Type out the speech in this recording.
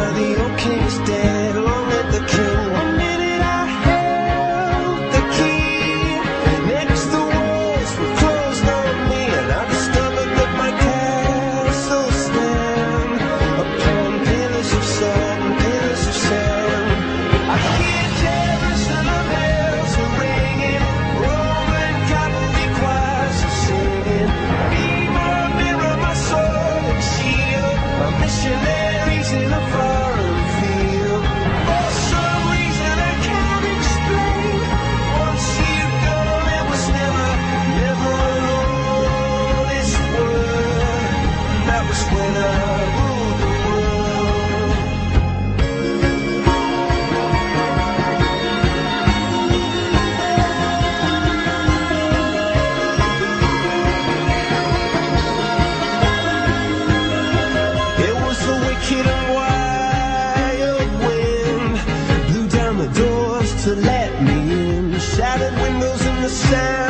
now the old king is dead. Long live the king. One minute I held the key. Next the walls were closed on me, and I discovered that my castle stand upon pillars of salt and pillars of sand. I hear Jerusalem bells are ringing, Roman cavalry choirs are singing. Be my mirror, my sword and shield, my missionaries in a foreign field. For some reason I can't explain, once you've gone it was never, never all this world. That was when I ruled the world. It was the wicked and wild wind, blew down the doors to let me in, shattered windows in the sound